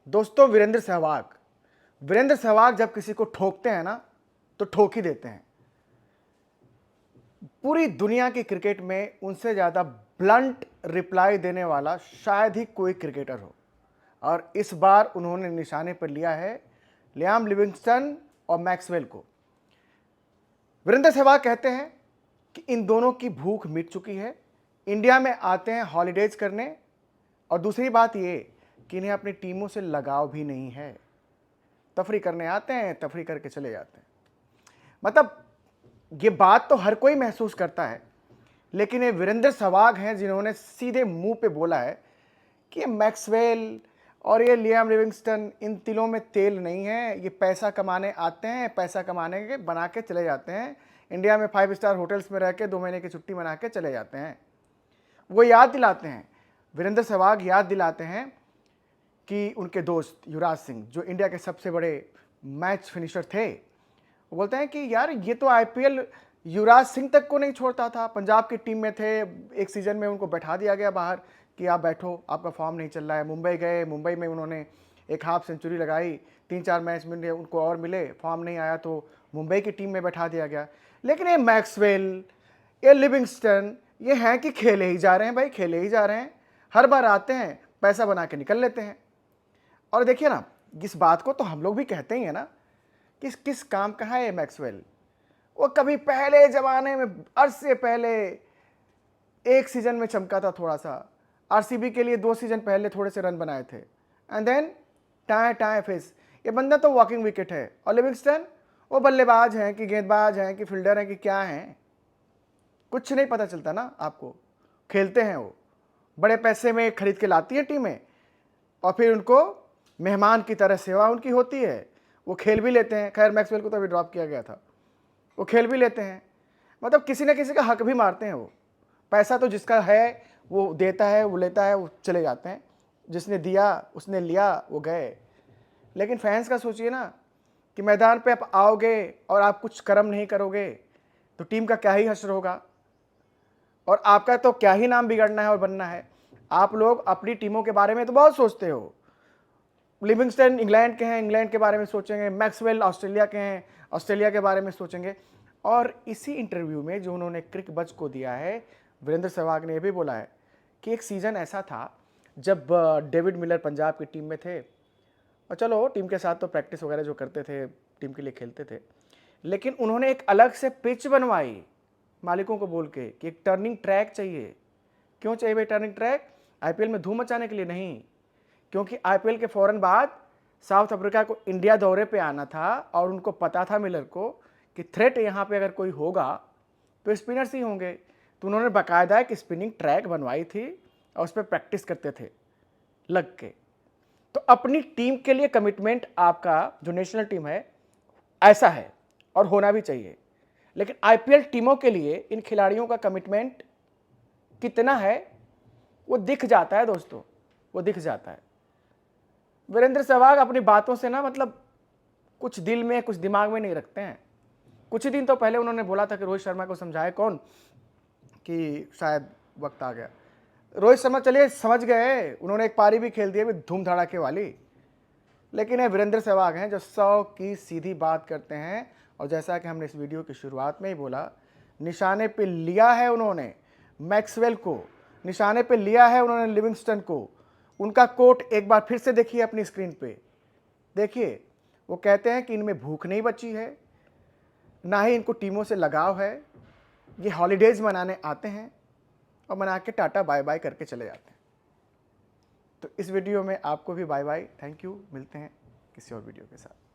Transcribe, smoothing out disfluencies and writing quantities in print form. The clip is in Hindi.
दोस्तों, वीरेंद्र सहवाग जब किसी को ठोकते हैं ना, तो ठोक ही देते हैं। पूरी दुनिया की क्रिकेट में उनसे ज़्यादा ब्लंट रिप्लाई देने वाला शायद ही कोई क्रिकेटर हो, और इस बार उन्होंने निशाने पर लिया है लियाम लिविंगस्टन और मैक्सवेल को। वीरेंद्र सहवाग कहते हैं कि इन दोनों की भूख मिट चुकी है, इंडिया में आते हैं हॉलीडेज करने, और दूसरी बात ये कि इन्हें अपनी टीमों से लगाव भी नहीं है। तफरी करने आते हैं, तफरी करके चले जाते हैं। मतलब ये बात तो हर कोई महसूस करता है, लेकिन ये वीरेंद्र सहवाग हैं जिन्होंने सीधे मुंह पे बोला है कि ये मैक्सवेल और ये लियाम लिविंगस्टन इन तिलों में तेल नहीं है। ये पैसा कमाने आते हैं, पैसा कमाने के बना के चले जाते हैं। इंडिया में 5 स्टार होटल्स में रह के 2 महीने की छुट्टी मना के चले जाते हैं। वो याद दिलाते हैं, वीरेंद्र सहवाग याद दिलाते हैं कि उनके दोस्त युवराज सिंह, जो इंडिया के सबसे बड़े मैच फिनिशर थे, वो बोलते हैं कि यार ये तो आईपीएल युवराज सिंह तक को नहीं छोड़ता था। पंजाब की टीम में थे, एक सीजन में उनको बैठा दिया गया बाहर कि आप बैठो, आपका फॉर्म नहीं चल रहा है। मुंबई गए, मुंबई में उन्होंने एक हाफ सेंचुरी लगाई, 3-4 मैच में उनको और मिले, फॉर्म नहीं आया तो मुंबई की टीम में बैठा दिया गया। लेकिन ये मैक्सवेल, ये लिविंगस्टन, ये हैं कि खेले ही जा रहे हैं भाई, खेले ही जा रहे हैं। हर बार आते हैं, पैसा बना के निकल लेते हैं। और देखिए ना, इस बात को तो हम लोग भी कहते ही हैं ना, किस काम का है ये मैक्सवेल। वो कभी पहले जमाने में, अर्ज से पहले एक सीजन में चमका था थोड़ा सा, आरसीबी के लिए 2 सीजन पहले थोड़े से रन बनाए थे, and then tie tie face. ये बंदा तो वॉकिंग विकेट है। और लिविंगस्टन, वो बल्लेबाज हैं कि गेंदबाज हैं कि फील्डर हैं कि क्या हैं, कुछ नहीं पता चलता ना आपको। खेलते हैं वो, बड़े पैसे में खरीद के लाती हैं टीमें, और फिर उनको मेहमान की तरह सेवा उनकी होती है। वो खेल भी लेते हैं। खैर मैक्सवेल को तो अभी ड्रॉप किया गया था। वो खेल भी लेते हैं, मतलब किसी न किसी का हक भी मारते हैं वो। पैसा तो जिसका है वो देता है, वो लेता है, वो चले जाते हैं। जिसने दिया उसने लिया, वो गए। लेकिन फैंस का सोचिए ना कि मैदान पे आप आओगे और आप कुछ कर्म नहीं करोगे तो टीम का क्या ही हश्र होगा, और आपका तो क्या ही नाम बिगड़ना है और बनना है। आप लोग अपनी टीमों के बारे में तो बहुत सोचते हो। लिविंगस्टन इंग्लैंड के हैं, इंग्लैंड के बारे में सोचेंगे। मैक्सवेल ऑस्ट्रेलिया के हैं, ऑस्ट्रेलिया के बारे में सोचेंगे। और इसी इंटरव्यू में जो उन्होंने क्रिक बज को दिया है, वीरेंद्र सहवाग ने यह भी बोला है कि एक सीज़न ऐसा था जब डेविड मिलर पंजाब की टीम में थे, और चलो टीम के साथ तो प्रैक्टिस वगैरह जो करते थे, टीम के लिए खेलते थे, लेकिन उन्होंने एक अलग से पिच बनवाई मालिकों को बोल के कि एक टर्निंग ट्रैक चाहिए। क्यों चाहिए भाई टर्निंग ट्रैक? आईपीएल में धूम मचाने के लिए नहीं, क्योंकि आईपीएल के फौरन बाद साउथ अफ्रीका को इंडिया दौरे पे आना था, और उनको पता था मिलर को कि थ्रेट यहाँ पे अगर कोई होगा तो स्पिनर्स ही होंगे। तो उन्होंने बाकायदा एक स्पिनिंग ट्रैक बनवाई थी और उस पर प्रैक्टिस करते थे लग के। तो अपनी टीम के लिए कमिटमेंट आपका जो नेशनल टीम है ऐसा है, और होना भी चाहिए। लेकिन आईपीएल टीमों के लिए इन खिलाड़ियों का कमिटमेंट कितना है वो दिख जाता है दोस्तों, वो दिख जाता है। वीरेंद्र सहवाग अपनी बातों से ना, मतलब कुछ दिल में कुछ दिमाग में नहीं रखते हैं। कुछ ही दिन तो पहले उन्होंने बोला था कि रोहित शर्मा को समझाए कौन कि शायद वक्त आ गया। रोहित शर्मा चलिए समझ गए, उन्होंने एक पारी भी खेल दी है धूम धड़ाके वाली। लेकिन ये वीरेंद्र सहवाग हैं जो 100 की सीधी बात करते हैं, और जैसा कि हमने इस वीडियो की शुरुआत में ही बोला, निशाने पे लिया है उन्होंने मैक्सवेल को, निशाने पे लिया है उन्होंने लिविंगस्टन को। उनका कोट एक बार फिर से देखिए अपनी स्क्रीन पे, देखिए। वो कहते हैं कि इनमें भूख नहीं बची है, ना ही इनको टीमों से लगाव है। ये हॉलीडेज मनाने आते हैं और मना के टाटा बाय बाय करके चले जाते हैं। तो इस वीडियो में आपको भी बाय बाय, थैंक यू। मिलते हैं किसी और वीडियो के साथ।